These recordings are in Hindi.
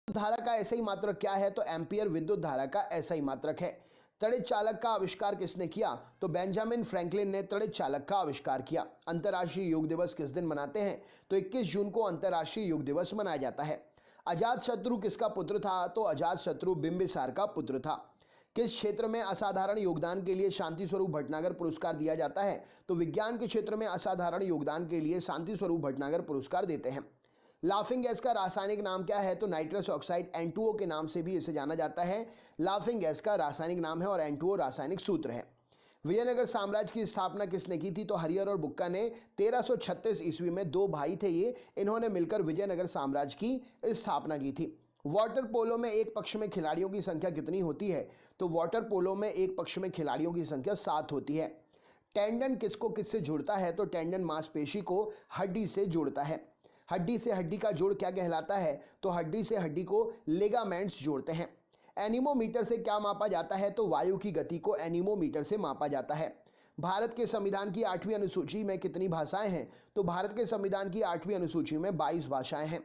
धारा का ऐसा ही मात्रक क्या है? तो एम्पियर विद्युत धारा का ऐसा ही मात्रक है। त्वरित चालक का आविष्कार किसने किया? तो बेंजामिन फ्रैंकलिन ने त्वरित चालक का आविष्कार किया। अंतर्राष्ट्रीय योग दिवस किस दिन मनाते हैं? तो 21 जून को अंतर्राष्ट्रीय योग दिवस मनाया जाता है। अजातशत्रु किसका पुत्र था? तो अजातशत्रु बिंबिसार का पुत्र था। किस क्षेत्र में असाधारण योगदान के लिए शांति स्वरूप भटनागर पुरस्कार दिया जाता है? तो विज्ञान के क्षेत्र में असाधारण योगदान के लिए शांति स्वरूप भटनागर पुरस्कार देते हैं। लाफिंग गैस का रासायनिक नाम क्या है? तो नाइट्रस ऑक्साइड N2O के नाम से भी इसे जाना जाता है। लाफिंग गैस का रासायनिक नाम है और N2O रासायनिक सूत्र है। विजयनगर साम्राज्य की स्थापना किसने की थी? तो हरिहर और बुक्का ने 1336 ईस्वी में, दो भाई थे ये, इन्होंने मिलकर विजयनगर साम्राज्य की स्थापना की थी। वाटर पोलो में एक पक्ष में खिलाड़ियों की संख्या कितनी होती है? तो वाटर पोलो में एक पक्ष में खिलाड़ियों की संख्या 7 होती है। टेंडन किसको किससे जोड़ता है? तो टेंडन मांसपेशी को हड्डी से जोड़ता है। हड्डी से हड्डी का जोड़ क्या कहलाता है? तो हड्डी से हड्डी को लिगामेंट्स जोड़ते हैं। एनीमोमीटर से क्या मापा जाता है? तो वायु की गति को एनीमोमीटर से मापा जाता है। भारत के संविधान की 8वीं अनुसूची में कितनी भाषाएं हैं? तो भारत के संविधान की 8वीं अनुसूची में 22 भाषाएं हैं।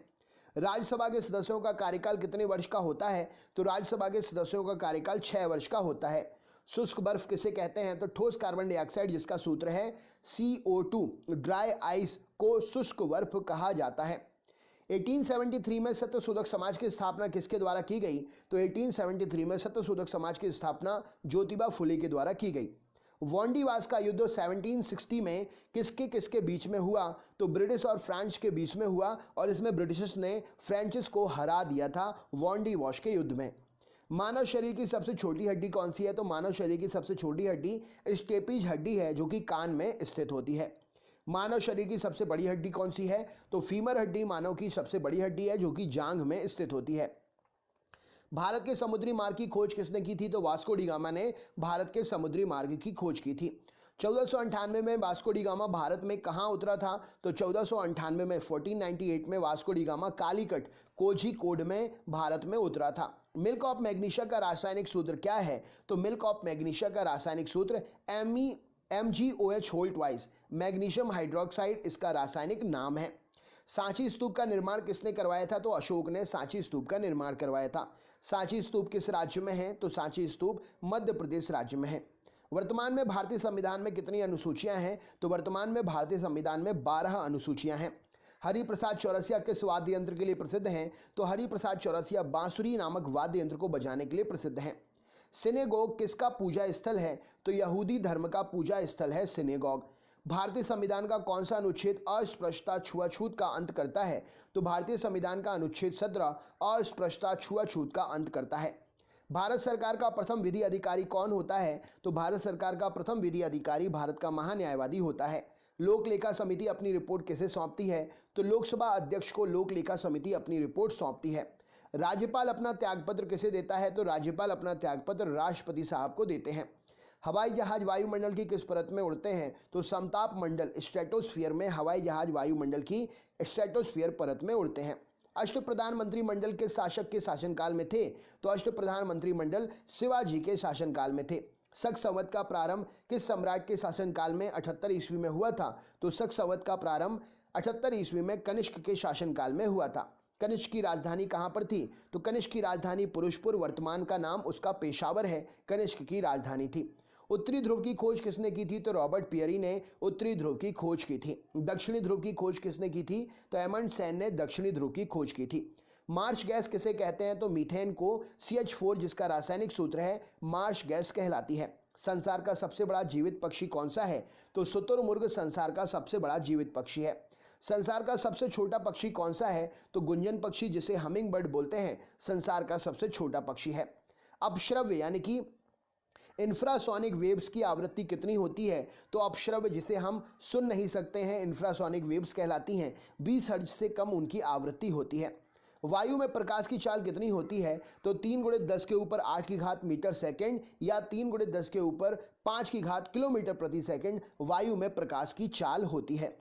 राज्यसभा के सदस्यों का कार्यकाल कितने वर्ष का होता है? तो राज्यसभा के सदस्यों का कार्यकाल 6 वर्ष का होता है। शुष्क बर्फ किसे कहते हैं? तो ठोस कार्बन डाइऑक्साइड, जिसका सूत्र है CO2। ड्राई आइस को शुष्क बर्फ कहा जाता है। 1873 में सत्यशोधक समाज की स्थापना किसके द्वारा की गई? तो 1873 में सत्यशोधक समाज की स्थापना ज्योतिबा फुले के द्वारा की गई। वांडीवास का युद्ध 1760 में किसके किसके बीच में हुआ? तो ब्रिटिश और फ्रांस के बीच में हुआ और इसमें ब्रिटिशर्स ने फ्रेंचेस को हरा दिया था वांडीवास के युद्ध में। मानव शरीर की सबसे छोटी हड्डी कौन सी है? तो मानव शरीर की सबसे छोटी हड्डी स्टेपीज हड्डी है, जो कि कान में स्थित होती है। मानव शरीर की सबसे बड़ी हड्डी कौन सी है? तो फीमर हड्डी मानव की सबसे बड़ी हड्डी है, जो कि जांघ में स्थित होती है। भारत के समुद्री मार्ग की खोज किसने की थी? तो वास्को डी गामा ने भारत के समुद्री मार्ग की खोज की थी। 1498 में वास्को डी गामा भारत में कहाँ उतरा था? तो 1498 में 1498 में Vasco D gamma Calicut Kozhikode में भारत में उतरा था। मिल्क ऑफ मैग्नीशिया का रासायनिक सूत्र क्या है? तो मिल्क ऑफ मैग्नीशिया का रासायनिक सूत्र MgOH whole twice, magnesium hydroxide इसका रासायनिक नाम है। सांची स्तूप का निर्माण किसने करवाया था? तो अशोक ने सांची स्तूप का निर्माण करवाया था। सांची स्तूप किस राज्य में है? तो सांची स्तूप मध्य प्रदेश राज्य में है। वर्तमान में भारतीय संविधान में कितनी अनुसूचियां हैं? तो वर्तमान में भारतीय संविधान में 12 अनुसूचियां हैं। हरिप्रसाद चौरसिया किस वाद्य यंत्र के लिए प्रसिद्ध हैं? तो हरिप्रसाद चौरसिया बांसुरी नामक वाद्य यंत्र को बजाने के लिए प्रसिद्ध हैं। सिनेगोग किसका पूजा स्थल है? तो यहूदी धर्म का पूजा स्थल है सिनेगोग। भारतीय संविधान का कौन सा अनुच्छेद अस्पृश्यता छुआछूत का अंत करता है? तो भारतीय संविधान का अनुच्छेद 17 अस्पृश्यता छुआछूत का अंत करता है। भारत सरकार का प्रथम विधि अधिकारी कौन होता है? तो भारत सरकार का प्रथम विधि अधिकारी भारत का महान्यायवादी होता है। लोक लेखा समिति अपनी रिपोर्ट किसे सौंपती है? तो लोकसभा अध्यक्ष को लोक लेखा समिति अपनी रिपोर्ट सौंपती है। राज्यपाल अपना त्यागपत्र किसे देता है? तो राज्यपाल अपना त्यागपत्र राष्ट्रपति साहब को देते हैं। हवाई जहाज वायुमंडल की किस परत में उड़ते हैं? तो समताप मंडल स्ट्रेटोस्फीयर में हवाई जहाज वायुमंडल की स्ट्रेटोस्फीयर परत में उड़ते हैं। अष्ट प्रधानमंत्री मंडल के शासक के शासनकाल में थे? तो अष्ट प्रधानमंत्री मंडल शिवाजी के शासनकाल में थे। शक संवत का प्रारंभ किस सम्राट के शासनकाल में 78 ईस्वी में हुआ था? तो शक संवत का प्रारंभ 78 ईस्वी में कनिष्क के शासनकाल में हुआ था। कनिष्क की राजधानी कहाँ पर थी? तो कनिष्क की राजधानी पुरुषपुर, वर्तमान का नाम उसका पेशावर है, कनिष्क की राजधानी थी। उत्तरी ध्रुव की खोज किसने की थी? तो रॉबर्ट पियरी ने उत्तरी ध्रुव की खोज की थी। दक्षिणी ध्रुव की खोज किसने की थी? तो एमंडसेन ने दक्षिणी ध्रुव की खोज की थी। मार्श गैस किसे कहते हैं? तो मीथेन को CH4 जिसका रासायनिक सूत्र है मार्श गैस कहलाती है। संसार का सबसे बड़ा जीवित पक्षी कौन सा है? तो शुतुरमुर्ग संसार का सबसे बड़ा जीवित पक्षी है। संसार का सबसे छोटा पक्षी कौन सा है? तो गुंजन पक्षी, जिसे हमिंग बर्ड बोलते हैं, संसार का सबसे छोटा पक्षी है। अपश्रव्य यानी कि इंफ्रासोनिक वेव्स की आवृत्ति कितनी होती है? तो अपश्रव्य जिसे हम सुन नहीं सकते हैं, इंफ्रासोनिक वेव्स कहलाती हैं। 20 हर्ट्ज से कम उनकी आवृत्ति होती है। वायु में प्रकाश की चाल कितनी होती है? तो 3 × 10 के ऊपर 8 की घात मीटर सेकेंड या 3 × 10 के ऊपर 5 की घात किलोमीटर प्रति सेकेंड वायु में प्रकाश की चाल होती है।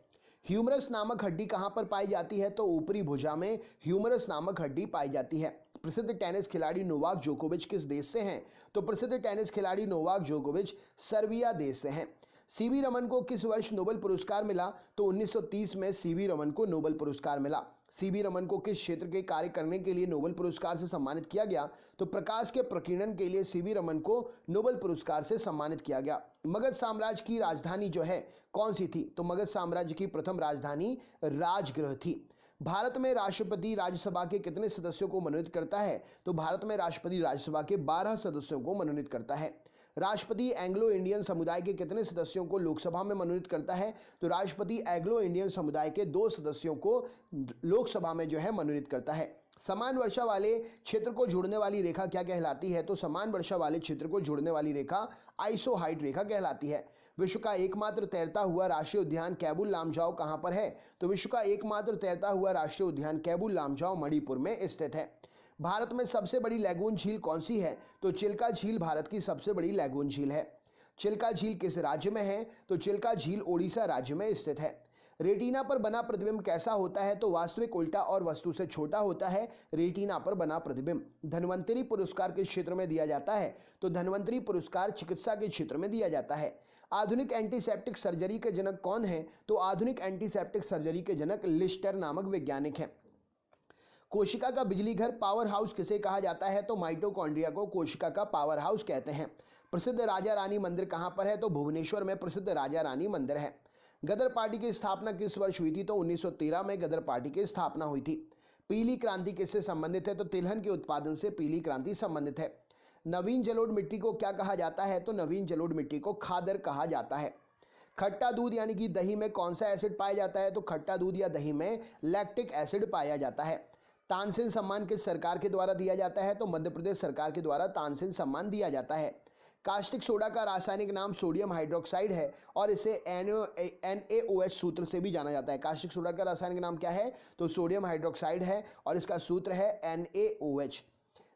ह्यूमरस नामक हड्डी कहाँ पर पाई जाती है? तो ऊपरी भुजा में ह्यूमरस नामक हड्डी पाई जाती है। प्रसिद्ध टेनिस खिलाड़ी नोवाक जोकोविच किस देश से हैं? तो प्रसिद्ध टेनिस खिलाड़ी नोवाक जोकोविच सर्बिया देश से हैं। सीवी रमन को किस वर्ष नोबेल पुरस्कार मिला? तो 1930 में सीवी रमन को नोबेल पुरस्कार मिला। सीवी रमन को किस क्षेत्र के कार्य करने के लिए नोबेल पुरस्कार से सम्मानित किया गया? तो प्रकाश के प्रकीर्णन के लिए सीवी रमन को नोबेल पुरस्कार से सम्मानित किया गया। मगध साम्राज्य की राजधानी जो है कौन सी थी? तो मगध साम्राज्य की प्रथम राजधानी राजगृह थी। भारत में राष्ट्रपति राज्यसभा के कितने सदस्यों को मनोनीत करता है? तो भारत में राष्ट्रपति राज्यसभा के 12 सदस्यों को मनोनीत करता है। राष्ट्रपति एंग्लो इंडियन समुदाय के कितने सदस्यों को लोकसभा में मनोनीत करता है? तो राष्ट्रपति एंग्लो इंडियन समुदाय के 2 सदस्यों को लोकसभा में जो है मनोनीत करता है। समान वर्षा वाले क्षेत्र को जोड़ने वाली रेखा क्या कहलाती है? तो समान वर्षा वाले क्षेत्र को जोड़ने वाली रेखा आइसोहाइट रेखा कहलाती है। विश्व का एकमात्र तैरता हुआ राष्ट्रीय उद्यान कैबुल लामजाओ कहां पर है? तो विश्व का एकमात्र तैरता हुआ राष्ट्रीय उद्यान कैबुल लामजाओ मणिपुर में स्थित है। भारत में सबसे बड़ी लैगून झील कौन सी है? तो चिल्का झील भारत की सबसे बड़ी लैगून झील है। चिल्का झील किस राज्य में है? तो चिल्का झील ओडिशा राज्य में स्थित है। रेटिना पर बना प्रतिबिंब कैसा होता है? तो वास्तविक उल्टा और वस्तु से छोटा होता है रेटिना पर बना प्रतिबिंब। धन्वंतरी पुरस्कार किस क्षेत्र में दिया जाता है? तो धन्वंतरी पुरस्कार चिकित्सा के क्षेत्र में दिया जाता है। आधुनिक एंटीसेप्टिक सर्जरी के जनक कौन है? तो आधुनिक एंटीसेप्टिक सर्जरी के जनक लिस्टर नामक वैज्ञानिक हैं। कोशिका का बिजली घर पावर हाउस किसे कहा जाता है? तो माइटोकॉन्ड्रिया को कोशिका का पावर हाउस कहते हैं। प्रसिद्ध राजा रानी मंदिर कहां पर है? तो भुवनेश्वर में प्रसिद्ध राजा रानी मंदिर है। गदर पार्टी की स्थापना किस वर्ष हुई थी? तो 1913 में गदर पार्टी की स्थापना हुई थी। पीली क्रांति किससे संबंधित है? तो तिलहन के उत्पादन से पीली क्रांति संबंधित है। नवीन जलोढ़ मिट्टी को क्या कहा जाता है? तो नवीन जलोढ़ मिट्टी को खादर कहा जाता है। खट्टा दूध यानी कि दही में कौन सा एसिड पाया जाता है? तो खट्टा दूध या दही में लैक्टिक एसिड पाया जाता है। तानसेन सम्मान किस सरकार के द्वारा दिया जाता है? तो मध्य प्रदेश सरकार के द्वारा तानसेन सम्मान दिया जाता है। कास्टिक सोडा का रासायनिक नाम सोडियम हाइड्रोक्साइड है और इसे NaOH सूत्र से भी जाना जाता है। कास्टिक सोडा का रासायनिक नाम क्या है? तो सोडियम हाइड्रोक्साइड है और इसका सूत्र है NaOH।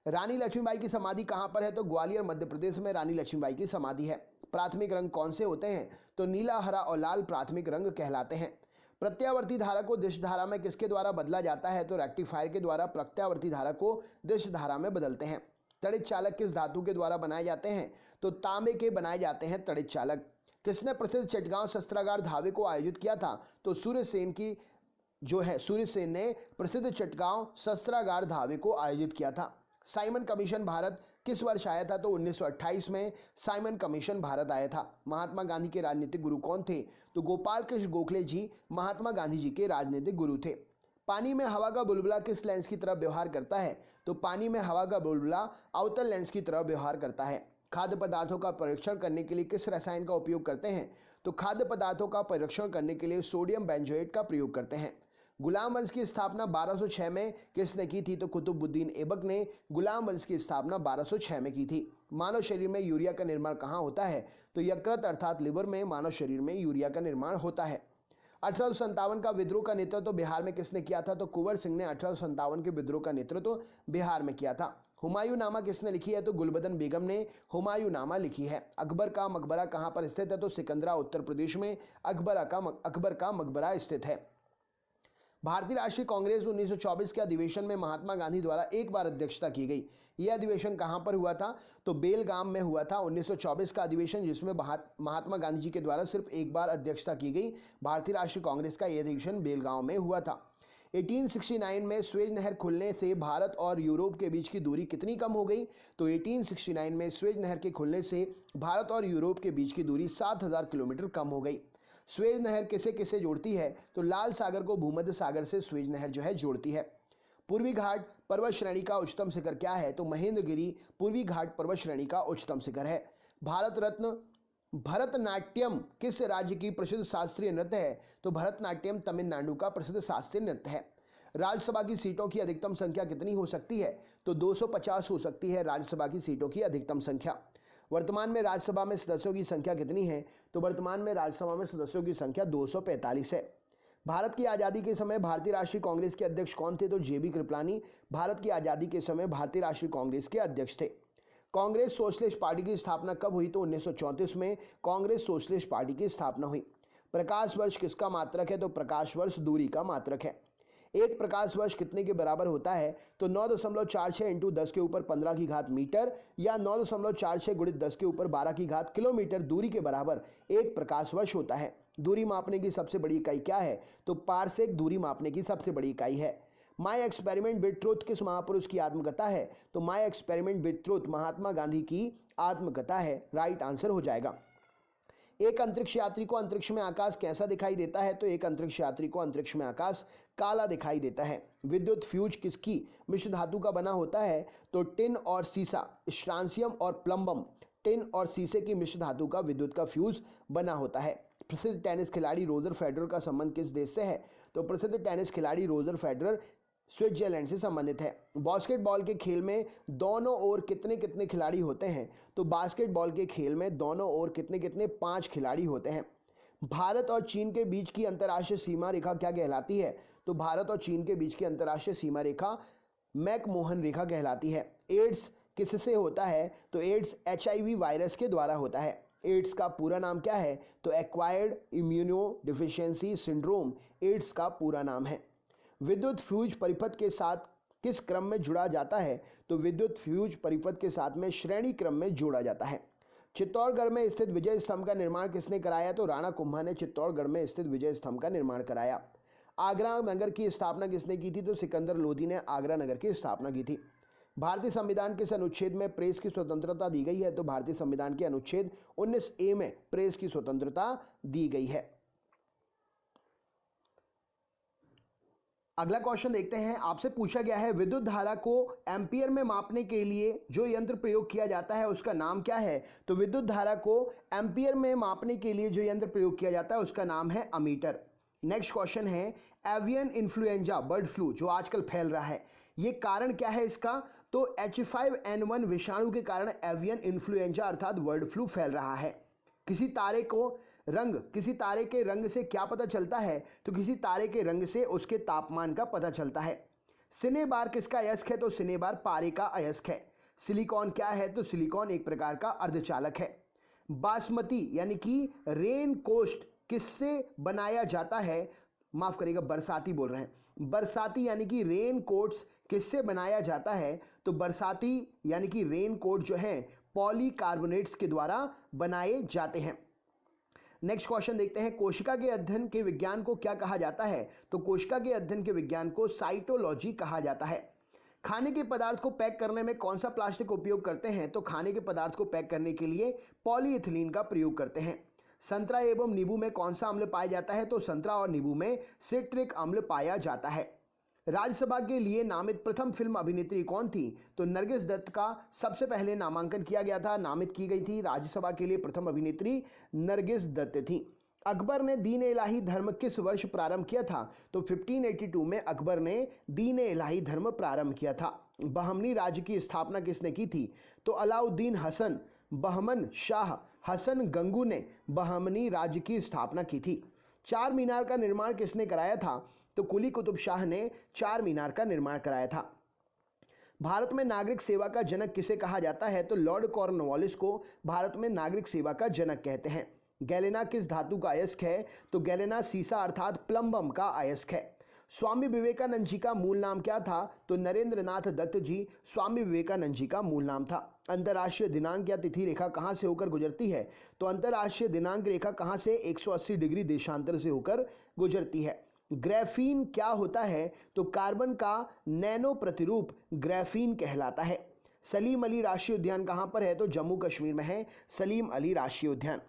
रानी लक्ष्मीबाई की समाधि कहां पर है? तो ग्वालियर मध्य प्रदेश में रानी लक्ष्मीबाई की समाधि है। प्राथमिक रंग कौन से होते हैं? तो नीला, हरा और लाल प्राथमिक रंग कहलाते हैं। प्रत्यावर्ती धारा को दिश धारा में किसके द्वारा बदला जाता है? तो रेक्टिफायर के द्वारा प्रत्यावर्ती धारा को दिश धारा में बदलते हैं। तड़ित चालक किस धातु के द्वारा बनाए जाते हैं? तो तांबे के बनाए जाते हैं तड़ित चालक। किसने प्रसिद्ध चटगांव शस्त्रागार धावे को आयोजित किया था? तो सूर्यसेन ने प्रसिद्ध चटगांव शस्त्रागार धावे को आयोजित किया था। साइमन कमीशन भारत किस वर्ष आया था? तो 1928 में साइमन कमीशन भारत आया था। महात्मा गांधी के राजनीतिक गुरु कौन थे? तो गोपाल कृष्ण गोखले जी महात्मा गांधी जी के राजनीतिक गुरु थे। पानी में हवा का बुलबुला किस लेंस की तरह व्यवहार करता है? तो पानी में हवा का बुलबुला अवतल लेंस की तरह व्यवहार करता है। खाद्य पदार्थों का परीक्षण करने के लिए किस रसायन का उपयोग करते हैं? तो खाद्य पदार्थों का परीक्षण करने के लिए सोडियम बेंजोएट का प्रयोग करते हैं। गुलाम वंश की स्थापना 1206 में किसने की थी? तो कुतुबुद्दीन ऐबक ने गुलाम वंश की स्थापना 1206 में की थी। मानव शरीर में यूरिया का निर्माण कहाँ होता है? तो यकृत अर्थात लिवर में मानव शरीर में यूरिया का निर्माण होता है। 1857 का विद्रोह का नेतृत्व बिहार में किसने किया था? तो कुंवर सिंह ने 1857 के विद्रोह का नेतृत्व बिहार में किया था। हुमायूं नामा किसने लिखी है? तो गुलबदन बेगम ने हुमायूं नामा लिखी है। अकबर का मकबरा कहाँ पर स्थित है? तो सिकंदरा उत्तर प्रदेश में अकबर का मकबरा स्थित है। भारतीय राष्ट्रीय कांग्रेस 1924 के अधिवेशन में महात्मा गांधी द्वारा एक बार अध्यक्षता की गई। यह अधिवेशन कहां पर हुआ था? तो बेलगाम में हुआ था 1924 का अधिवेशन, जिसमें महात्मा गांधी जी के द्वारा सिर्फ एक बार अध्यक्षता की गई। भारतीय राष्ट्रीय कांग्रेस का यह अधिवेशन बेलगांव में हुआ था। 1869 में स्वेज नहर खुलने से भारत और यूरोप के बीच की दूरी कितनी कम हो गई? तो 1869 में स्वेज नहर के खुलने से भारत और यूरोप के बीच की दूरी 7000 किलोमीटर कम हो गई। स्वेज नहर किसे किसे जोड़ती है? तो लाल सागर को भूमध्य सागर से स्वेज नहर जो है जोड़ती है। पूर्वी घाट पर्वत श्रेणी का उच्चतम शिखर क्या है? तो महेंद्रगिरी पूर्वी घाट पर्वत श्रेणी का उच्चतम शिखर है। भारत रत्न भरतनाट्यम किस राज्य की प्रसिद्ध शास्त्रीय नृत्य है? तो भरतनाट्यम तमिलनाडु का प्रसिद्ध शास्त्रीय नृत्य है। राज्यसभा की सीटों की अधिकतम संख्या कितनी हो सकती है? तो 250 हो सकती है राज्यसभा की सीटों की अधिकतम संख्या। वर्तमान में राज्यसभा में सदस्यों की संख्या कितनी है? तो वर्तमान में राज्यसभा में सदस्यों की संख्या 245 है। भारत की आज़ादी के समय भारतीय राष्ट्रीय कांग्रेस के अध्यक्ष कौन थे? तो JB कृपलानी भारत की आज़ादी के समय भारतीय राष्ट्रीय कांग्रेस के अध्यक्ष थे। कांग्रेस सोशलिस्ट पार्टी की स्थापना कब हुई? तो 1934 में कांग्रेस सोशलिस्ट पार्टी की स्थापना हुई। प्रकाश वर्ष किसका मात्रक है? तो प्रकाश वर्ष दूरी का मात्रक है। एक प्रकाश वर्ष कितने के बराबर होता है? तो 9.46 इंटू 10 के ऊपर 15 की घात मीटर या 9.46 गुणित 10 के ऊपर 12 की घात किलोमीटर दूरी के बराबर एक प्रकाश वर्ष होता है। दूरी मापने की सबसे बड़ी इकाई क्या है? तो पारसेक दूरी मापने की सबसे बड़ी इकाई है। माई एक्सपेरिमेंट विद ट्रुथ किस महापुरुष की आत्मकथा है? तो my experiment with truth Mahatma Gandhi की आत्मकथा है, राइट आंसर हो जाएगा। एक अंतरिक्ष यात्री को अंतरिक्ष में आकाश कैसा दिखाई देता है? तो एक अंतरिक्ष यात्री को अंतरिक्ष में आकाश काला दिखाई देता है। विद्युत फ्यूज किसकी मिश्र धातु का बना होता है? तो टिन और सीसा, स्ट्रांसियम और प्लम्बम, टिन और सीसे की मिश्र धातु का विद्युत का फ्यूज बना होता है। प्रसिद्ध टेनिस खिलाड़ी रोजर फेडरर का संबंध किस देश से है? तो प्रसिद्ध टेनिस खिलाड़ी रोजर फेडरर स्विट्जरलैंड से संबंधित है। बास्केटबॉल के खेल में दोनों ओर कितने कितने खिलाड़ी होते हैं? तो बास्केटबॉल के खेल में दोनों ओर कितने कितने 5 खिलाड़ी होते हैं। भारत और चीन के बीच की अंतर्राष्ट्रीय सीमा रेखा क्या कहलाती है? तो भारत और चीन के बीच की अंतर्राष्ट्रीय सीमा रेखा मैकमोहन रेखा कहलाती है। एड्स किससे होता है? तो एड्स HIV वायरस के द्वारा होता है। एड्स का पूरा नाम क्या है? तो acquired immuno deficiency syndrome AIDS का पूरा नाम है। विद्युत फ्यूज परिपथ के साथ किस क्रम में जुड़ा जाता है? तो विद्युत फ्यूज परिपथ के साथ में श्रेणी क्रम में जोड़ा जाता है। चित्तौड़गढ़ में स्थित विजय स्तंभ का निर्माण किसने कराया? तो राणा कुंभा ने चित्तौड़गढ़ में स्थित विजय स्तंभ का निर्माण कराया। आगरा नगर की स्थापना किसने की थी? तो सिकंदर लोधी ने आगरा नगर की स्थापना की थी। भारतीय संविधान किस अनुच्छेद में प्रेस की स्वतंत्रता दी गई है? तो भारतीय संविधान के अनुच्छेद 19A में प्रेस की स्वतंत्रता दी गई है। अगला क्वेश्चन देखते हैं। आपसे पूछा गया है विद्युत धारा को एम्पियर में मापने के लिए जो यंत्र प्रयोग किया जाता है उसका नाम क्या है? तो विद्युत धारा को एम्पियर में मापने के लिए जो यंत्र प्रयोग किया जाता है उसका नाम है अमीटर। नेक्स्ट क्वेश्चन है एवियन इन्फ्लुएंजा बर्ड फ्लू जो आजकल फैल रहा है, ये कारण क्या है इसका? तो H5N1 विषाणु के कारण एवियन इन्फ्लुएंजा अर्थात बर्ड फ्लू फैल रहा है। किसी तारे के रंग से क्या पता चलता है? तो किसी तारे के रंग से उसके तापमान का पता चलता है। सिनेबार किसका अयस्क है? तो सिनेबार पारे का अयस्क है। सिलिकॉन क्या है? तो सिलिकॉन एक प्रकार का अर्धचालक है। बासमती यानी कि रेन कोस्ट किससे बनाया जाता है? माफ करिएगा, बरसाती बोल रहे हैं। बरसाती यानी कि रेन कोट्स किससे बनाया जाता है? तो बरसाती यानी कि रेन कोट जो है पॉलीकार्बोनेट्स के द्वारा बनाए जाते हैं। नेक्स्ट क्वेश्चन देखते हैं। कोशिका के अध्ययन के विज्ञान को क्या कहा जाता है? तो कोशिका के अध्ययन के विज्ञान को साइटोलॉजी कहा जाता है। खाने के पदार्थ को पैक करने में कौन सा प्लास्टिक उपयोग करते हैं? तो खाने के पदार्थ को पैक करने के लिए पॉलीइथिलीन का प्रयोग करते हैं। संतरा एवं नींबू में कौन सा अम्ल पाया जाता है? तो संतरा और नींबू में सिट्रिक अम्ल पाया जाता है। राज्यसभा के लिए नामित प्रथम फिल्म अभिनेत्री कौन थी? तो नरगिस दत्त का सबसे पहले नामांकन किया गया था, नामित की गई थी। राज्यसभा के लिए प्रथम अभिनेत्री नरगिस दत्त थी। अकबर ने दीन इलाही धर्म किस वर्ष प्रारंभ किया था? तो 1582 में अकबर ने दीन इलाही धर्म प्रारंभ किया था। बहमनी राज्य की स्थापना किसने की थी? तो अलाउद्दीन हसन बहमन शाह हसन गंगू ने बहमनी राज्य की स्थापना की थी। चार मीनार का निर्माण किसने कराया था? तो कुली कुतुब शाह ने चार मीनार का निर्माण कराया था। भारत में नागरिक सेवा का जनक किसे कहा जाता है? तो लॉर्ड कॉर्नवालिस को भारत में नागरिक सेवा का जनक कहते हैं। गैलेना किस धातु का अयस्क है? तो गैलेना सीसा अर्थात प्लम्बम का अयस्क है। स्वामी विवेकानंद जी का मूल नाम क्या था? तो नरेंद्रनाथ दत्त जी स्वामी विवेकानंद जी का मूल नाम था। अंतर्राष्ट्रीय दिनांक या तिथि रेखा कहाँ से होकर गुजरती है? तो अंतर्राष्ट्रीय दिनांक रेखा कहाँ से 180 डिग्री देशांतर से होकर गुजरती है। ग्राफीन क्या होता है? तो कार्बन का नैनो प्रतिरूप ग्राफीन कहलाता है। सलीम अली राष्ट्रीय उद्यान कहाँ पर है? तो जम्मू कश्मीर में है सलीम अली राष्ट्रीय उद्यान।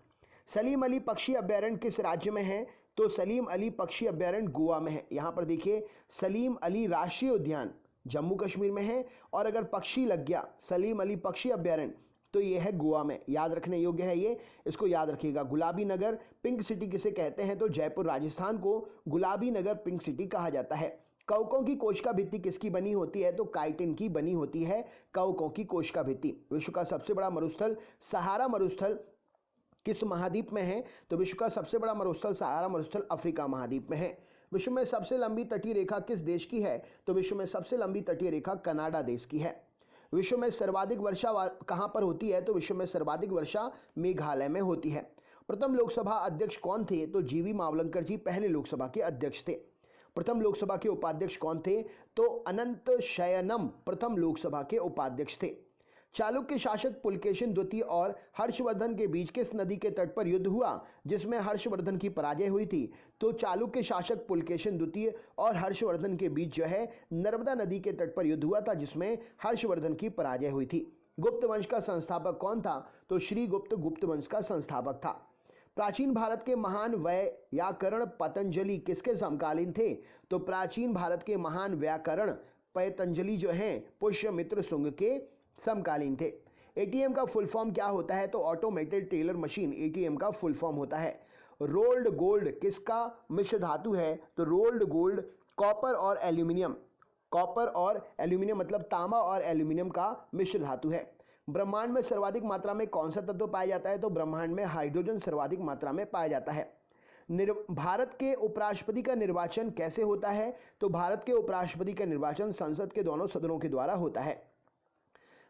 सलीम अली पक्षी अभ्यारण्य किस राज्य में है? तो सलीम अली पक्षी अभ्यारण्य गोवा में है। यहाँ पर देखिए सलीम अली राष्ट्रीय उद्यान जम्मू कश्मीर में है, और अगर पक्षी लग गया सलीम अली पक्षी अभ्यारण्य तो ये है गोवा में। याद रखने योग्य है ये, इसको याद रखिएगा। गुलाबी नगर पिंक सिटी किसे कहते हैं? तो जयपुर राजस्थान को गुलाबी नगर पिंक सिटी कहा जाता है। कवकों की कोशिका भित्ति किसकी बनी होती है? तो काइटिन की बनी होती है कवकों की कोशिका भित्ति। विश्व का सबसे बड़ा मरुस्थल सहारा मरुस्थल किस महाद्वीप में है? तो विश्व का सबसे बड़ा मरुस्थल सहारा मरुस्थल अफ्रीका महाद्वीप में है। विश्व में सबसे लंबी तटीय रेखा किस देश की है? तो विश्व में सबसे लंबी तटीय रेखा कनाडा देश की है। विश्व में सर्वाधिक वर्षा कहाँ पर होती है? तो विश्व में सर्वाधिक वर्षा मेघालय में होती है। प्रथम लोकसभा अध्यक्ष कौन थे? तो जीवी मावलंकर जी पहले लोकसभा के अध्यक्ष थे। प्रथम लोकसभा के उपाध्यक्ष कौन थे? तो अनंत शयनम प्रथम लोकसभा के उपाध्यक्ष थे। चालुक्य शासक पुलकेशिन द्वितीय और हर्षवर्धन के बीच किस नदी के तट पर युद्ध हुआ जिसमें हर्षवर्धन की पराजय हुई थी? तो चालुक्य शासक पुलकेशिन द्वितीय और हर्षवर्धन के बीच जो है नर्मदा नदी के तट पर युद्ध हुआ था जिसमें हर्षवर्धन की पराजय हुई थी। गुप्त वंश का संस्थापक कौन था? तो श्रीगुप्त गुप्त वंश का संस्थापक था। प्राचीन भारत के महान व्याकरण पतंजलि किसके समकालीन थे? तो प्राचीन भारत के महान व्याकरण पतंजलि जो हैं पुष्यमित्र शुंग के समकालीन थे। एटीएम का फुल फॉर्म क्या होता है? तो ऑटोमेटेड टेलर मशीन एटीएम का फुल फॉर्म होता है। रोल्ड गोल्ड किसका मिश्र धातु है? तो रोल्ड गोल्ड कॉपर और एल्यूमिनियम, कॉपर और एल्यूमिनियम मतलब तांबा और एल्यूमिनियम का मिश्र धातु है। ब्रह्मांड में सर्वाधिक मात्रा में कौन सा तत्व पाया जाता है? तो ब्रह्मांड में हाइड्रोजन सर्वाधिक मात्रा में पाया जाता है। भारत के उपराष्ट्रपति का निर्वाचन कैसे होता है? तो भारत के उपराष्ट्रपति का निर्वाचन संसद के दोनों सदनों के द्वारा होता है।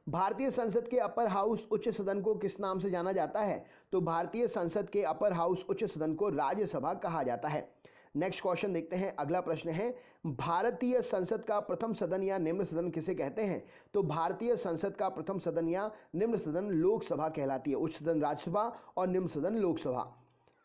भारतीय संसद के अपर हाउस उच्च सदन को किस नाम से जाना जाता है? तो भारतीय संसद के अपर हाउस उच्च सदन को राज्यसभा कहा जाता है। नेक्स्ट क्वेश्चन देखते हैं। अगला प्रश्न है, भारतीय संसद का प्रथम सदन या निम्न सदन किसे कहते हैं? तो भारतीय संसद का प्रथम सदन या निम्न सदन लोकसभा कहलाती है। उच्च सदन राज्यसभा और निम्न सदन लोकसभा।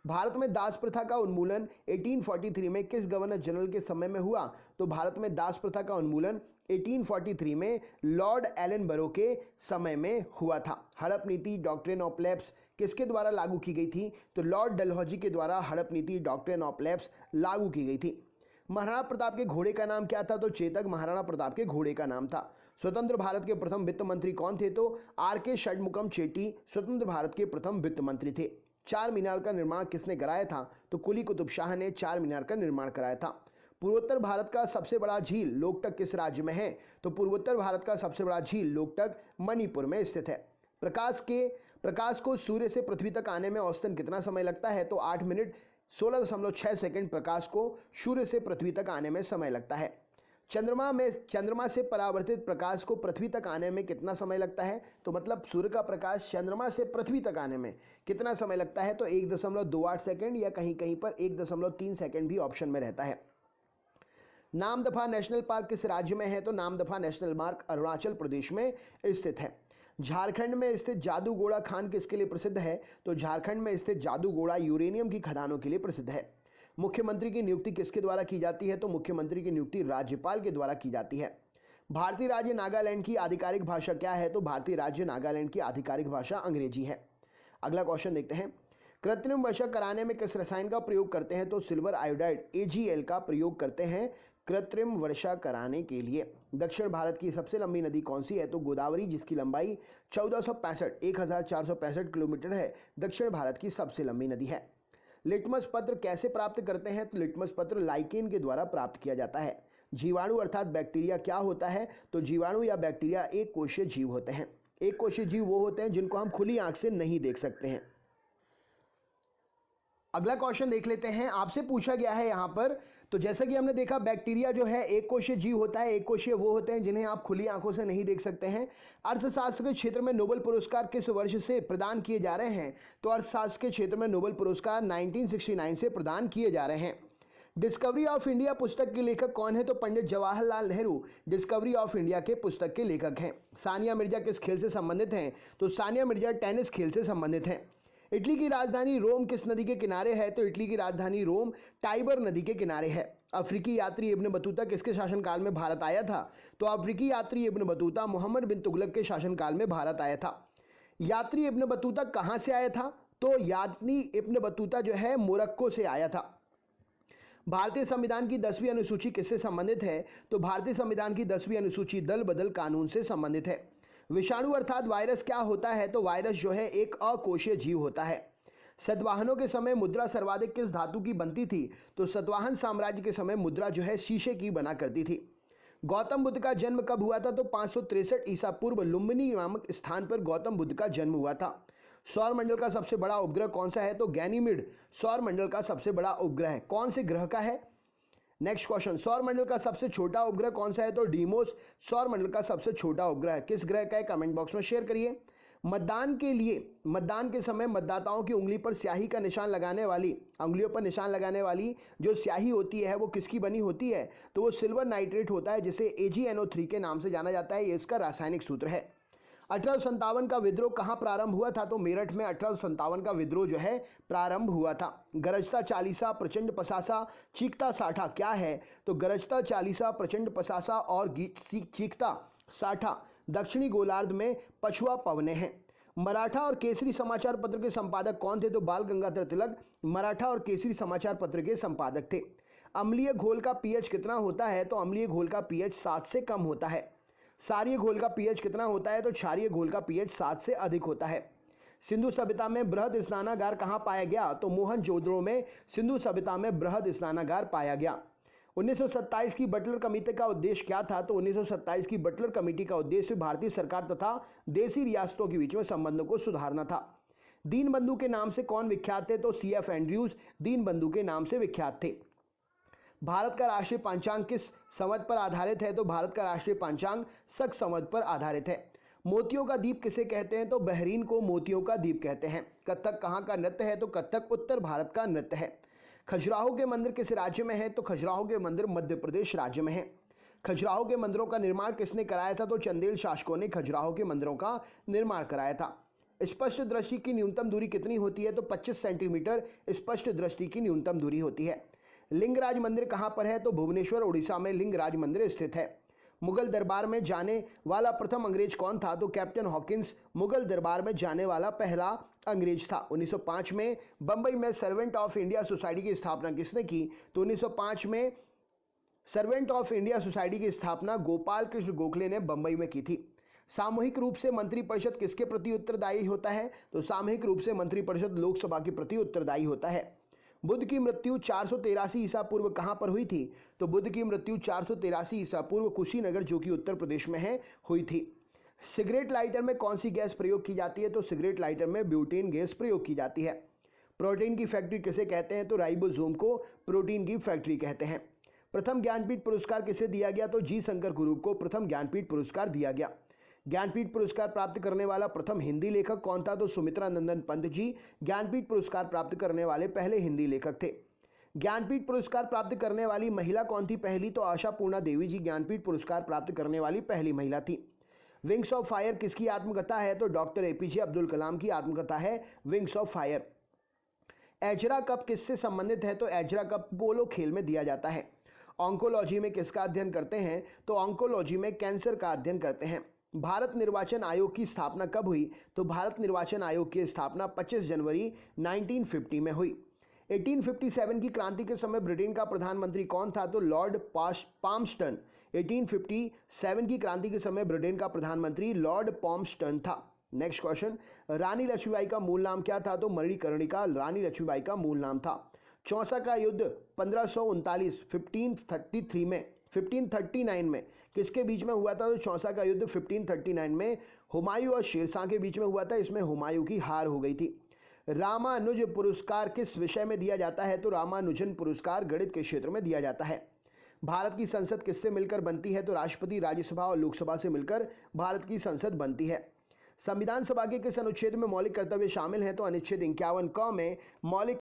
भारत में दास प्रथा का उन्मूलन 1843 में किस गवर्नर जनरल के समय में हुआ? तो भारत में दास प्रथा का उन्मूलन 1843 में लॉर्ड एलनबरो के समय में हुआ था। हड़प नीति डॉक्ट्रिन ऑफ लैप्स किसके द्वारा लागू की गई थी? तो लॉर्ड डलहौजी के द्वारा हड़प नीति डॉक्ट्रिन ऑफ लैप्स लागू की गई थी। महाराणा प्रताप के घोड़े का नाम क्या था? तो चेतक महाराणा प्रताप के घोड़े का नाम था। स्वतंत्र भारत के प्रथम वित्त मंत्री कौन थे? तो आर.के. षणमुगम चेट्टी स्वतंत्र भारत के प्रथम वित्त मंत्री थे। चार मीनार का निर्माण किसने कराया था? तो कुली कुतुब शाह ने चार मीनार का निर्माण कराया था। पूर्वोत्तर भारत का सबसे बड़ा झील लोकटक किस राज्य में है? तो पूर्वोत्तर भारत का सबसे बड़ा झील लोकटक मणिपुर में स्थित है। प्रकाश को सूर्य से पृथ्वी तक आने में औसतन कितना समय लगता है? तो 8 मिनट 16.6 सेकंड प्रकाश को सूर्य से पृथ्वी तक आने में समय लगता है। चंद्रमा से परावर्तित प्रकाश को पृथ्वी तक आने में कितना समय लगता है? तो मतलब सूर्य का प्रकाश चंद्रमा से पृथ्वी तक आने में कितना समय लगता है? तो 1.28 सेकंड या कहीं कहीं पर 1.3 सेकंड भी ऑप्शन में रहता है। नामदफा नेशनल पार्क किस राज्य में है? तो नामदफा नेशनल पार्क अरुणाचल प्रदेश में स्थित है। झारखंड में स्थित जादूगोड़ा खान किसके लिए प्रसिद्ध है? तो झारखंड में स्थित जादूगोड़ा यूरेनियम की खदानों के लिए प्रसिद्ध है। मुख्यमंत्री की नियुक्ति किसके द्वारा की जाती है? तो मुख्यमंत्री की नियुक्ति राज्यपाल के द्वारा की जाती है। भारतीय राज्य नागालैंड की आधिकारिक भाषा क्या है? तो भारतीय राज्य नागालैंड की आधिकारिक भाषा अंग्रेजी है। अगला क्वेश्चन देखते हैं। कृत्रिम वर्षा कराने में किस रसायन का प्रयोग करते हैं? तो सिल्वर आयोडाइड AgL का प्रयोग करते हैं कृत्रिम वर्षा कराने के लिए। दक्षिण भारत की सबसे लंबी नदी कौन सी है? तो गोदावरी, जिसकी लंबाई 1465 किलोमीटर है, दक्षिण भारत की सबसे लंबी नदी है। लिटमस पत्र कैसे प्राप्त करते हैं? तो लिटमस पत्र लाइकेन के द्वारा प्राप्त किया जाता है। जीवाणु अर्थात बैक्टीरिया क्या होता है? तो जीवाणु या बैक्टीरिया एक कोशीय जीव होते हैं। एक कोशीय जीव वो होते हैं जिनको हम खुली आंख से नहीं देख सकते हैं। अगला क्वेश्चन देख लेते हैं। आपसे पूछा गया है यहां पर, तो जैसा कि हमने देखा बैक्टीरिया जो है एक कोशीय जीव होता है। एक कोशीय वो होते हैं जिन्हें आप खुली आंखों से नहीं देख सकते हैं। अर्थशास्त्र के क्षेत्र में नोबेल पुरस्कार किस वर्ष से प्रदान किए जा रहे हैं? तो अर्थशास्त्र के क्षेत्र में नोबेल पुरस्कार 1969 से प्रदान किए जा रहे हैं। डिस्कवरी ऑफ इंडिया पुस्तक के लेखक कौन है? तो Pandit Jawaharlal Nehru Discovery of India के पुस्तक के लेखक हैं। सानिया मिर्जा किस खेल से संबंधित हैं? तो सानिया मिर्जा टेनिस खेल से संबंधित हैं। इटली की राजधानी रोम किस नदी के किनारे है? तो इटली की राजधानी रोम टाइबर नदी के किनारे है। अफ्रीकी यात्री इब्न बतूता किसके शासनकाल में भारत आया था? तो अफ्रीकी यात्री इब्न बतूता मोहम्मद बिन तुगलक के शासनकाल में भारत आया था। यात्री इब्न बतूता कहां से आया था? तो यात्री इब्न बतूता जो है मोरक्को से आया था। भारतीय संविधान की 10वीं अनुसूची किससे संबंधित है? तो भारतीय संविधान की 10वीं अनुसूची दल बदल कानून से संबंधित है। विषाणु अर्थात वायरस क्या होता है? तो वायरस जो है एक अकोशीय जीव होता है। सतवाहनों के समय मुद्रा सर्वाधिक किस धातु की बनती थी? तो सतवाहन साम्राज्य के समय मुद्रा जो है शीशे की बना करती थी। गौतम बुद्ध का जन्म कब हुआ था? तो 563 ईसा पूर्व लुम्बिनी नामक स्थान पर गौतम बुद्ध का जन्म हुआ था। सौर मंडल का सबसे बड़ा उपग्रह कौन सा है? तो गैनीमीड सौर मंडल का सबसे बड़ा उपग्रह है। कौन से ग्रह का है? नेक्स्ट क्वेश्चन, सौर मंडल का सबसे छोटा उपग्रह कौन सा है? तो डीमोस सौर मंडल का सबसे छोटा उपग्रह किस ग्रह का है? कमेंट बॉक्स में शेयर करिए। मतदान के समय मतदाताओं की उंगली पर स्याही का निशान लगाने वाली, उंगलियों पर निशान लगाने वाली जो स्याही होती है वो किसकी बनी होती है? तो वो सिल्वर नाइट्रेट होता है, जिसे AgNO3 के नाम से जाना जाता है। ये इसका रासायनिक सूत्र है। 1857 का विद्रोह कहां प्रारंभ हुआ था? तो मेरठ में 1857 का विद्रोह जो है प्रारंभ हुआ था। गरजता चालीसा, प्रचंड पसासा, चीखता साठा क्या है? तो गरजता चालीसा, प्रचंड पसासा और चीखता साठा दक्षिणी गोलार्ध में पछुआ पवने हैं। मराठा और केसरी समाचार पत्र के संपादक कौन थे? तो बाल गंगाधर तिलक मराठा और केसरी समाचार पत्र के संपादक थे। अम्लीय घोल का पीएच कितना होता है? तो अम्लीय घोल का पीएच 7 से कम होता है। क्षारीय घोल का पीएच कितना होता है? तो क्षारीय घोल का पीएच 7 से अधिक होता है। सिंधु सभ्यता में बृहद स्नानागार कहां पाया गया? तो मोहनजोदड़ो में सिंधु सभ्यता में बृहद स्नानागार पाया गया। 1927 की बटलर कमेटी का उद्देश्य क्या था? तो 1927 की बटलर कमेटी का उद्देश्य भारतीय सरकार तथा देसी रियासतों के बीच में संबंधों को सुधारना था। दीनबंधु के नाम से कौन विख्यात थे? तो CF एंड्रयूज दीनबंधु के नाम से विख्यात थे। भारत का राष्ट्रीय पंचांग किस संवत पर आधारित है? तो भारत का राष्ट्रीय पंचांग शक संवत पर आधारित है। मोतियों का द्वीप किसे कहते हैं? तो बहरीन को मोतियों का द्वीप कहते हैं। कथक कहाँ का नृत्य है? तो कथक उत्तर भारत का नृत्य है। खजुराहो के मंदिर किस राज्य में है? तो खजुराहो के मंदिर मध्य प्रदेश राज्य में है। खजुराहो के मंदिरों का निर्माण किसने कराया था? तो चंदेल शासकों ने खजुराहो के मंदिरों का निर्माण कराया था। स्पष्ट दृष्टि की न्यूनतम दूरी कितनी होती है? तो 25 सेंटीमीटर स्पष्ट दृष्टि की न्यूनतम दूरी होती है। लिंगराज मंदिर कहाँ पर है? तो भुवनेश्वर उड़ीसा में लिंगराज मंदिर स्थित है। मुगल दरबार में जाने वाला प्रथम अंग्रेज कौन था? तो कैप्टन हॉकिंस मुगल दरबार में जाने वाला पहला अंग्रेज था। 1905 में बंबई में सर्वेंट ऑफ इंडिया सोसाइटी की स्थापना किसने की? तो 1905 में सर्वेंट ऑफ इंडिया सोसाइटी की स्थापना गोपाल कृष्ण गोखले ने बंबई में की थी। सामूहिक रूप से मंत्रिपरिषद किसके प्रति उत्तरदायी होता है? तो सामूहिक रूप से मंत्रिपरिषद लोकसभा के प्रति उत्तरदायी होता है। बुद्ध की मृत्यु 483 ईसा पूर्व कहां पर हुई थी? तो बुद्ध की मृत्यु 483 ईसा पूर्व कुशीनगर जो कि उत्तर प्रदेश में है हुई थी। सिगरेट लाइटर में कौन सी गैस प्रयोग की जाती है? तो सिगरेट लाइटर में ब्यूटेन गैस प्रयोग की जाती है। प्रोटीन की फैक्ट्री किसे कहते हैं? तो राइबोसोम को प्रोटीन की फैक्ट्री कहते हैं। प्रथम ज्ञानपीठ पुरस्कार किसे दिया गया? तो जी शंकर कुरूप को प्रथम ज्ञानपीठ पुरस्कार दिया गया। ज्ञानपीठ पुरस्कार प्राप्त करने वाला प्रथम हिंदी लेखक कौन था? तो सुमित्रा नंदन पंत जी ज्ञानपीठ पुरस्कार प्राप्त करने वाले पहले हिंदी लेखक थे। ज्ञानपीठ पुरस्कार प्राप्त करने वाली महिला कौन थी पहली? तो आशापूर्णा देवी जी ज्ञानपीठ पुरस्कार प्राप्त करने वाली पहली महिला थी। विंग्स ऑफ फायर किसकी आत्मकथा है? तो डॉक्टर APJ अब्दुल कलाम की आत्मकथा है wings of fire. Ezra cup किससे संबंधित है? तो एजरा कप पोलो खेल में दिया जाता है। ऑन्कोलॉजी में किसका अध्ययन करते हैं? तो ऑन्कोलॉजी में कैंसर का अध्ययन करते हैं। भारत निर्वाचन आयोग की स्थापना कब हुई? तो भारत निर्वाचन आयोग की स्थापना 25 जनवरी 1950 में हुई। 1857 की क्रांति के समय ब्रिटेन का प्रधानमंत्री कौन था? तो लॉर्ड पाल्मस्टन। 1857 की क्रांति के समय ब्रिटेन का प्रधानमंत्री लॉर्ड पाल्मस्टन था। नेक्स्ट क्वेश्चन, रानी लक्ष्मीबाई का मूल नाम क्या था? तो मणिकर्णिका रानी लक्ष्मीबाई का मूल नाम था। चौसा का युद्ध 1539 1539 में किसके बीच में हुआ था? तो चौसा का युद्ध 1539 में हुमायूं और शेरशाह के बीच में हुआ था। इसमें हुमायूं की हार हो गई थी। रामानुज पुरस्कार किस विषय में दिया जाता है? तो रामानुजन पुरस्कार गणित के क्षेत्र में दिया जाता है। भारत की संसद किससे मिलकर बनती है? तो राष्ट्रपति, राज्यसभा और लोकसभा से मिलकर भारत की संसद बनती है। संविधान सभा के किस अनुच्छेद में मौलिक कर्तव्य शामिल हैं? तो अनुच्छेद 51 क में मौलिक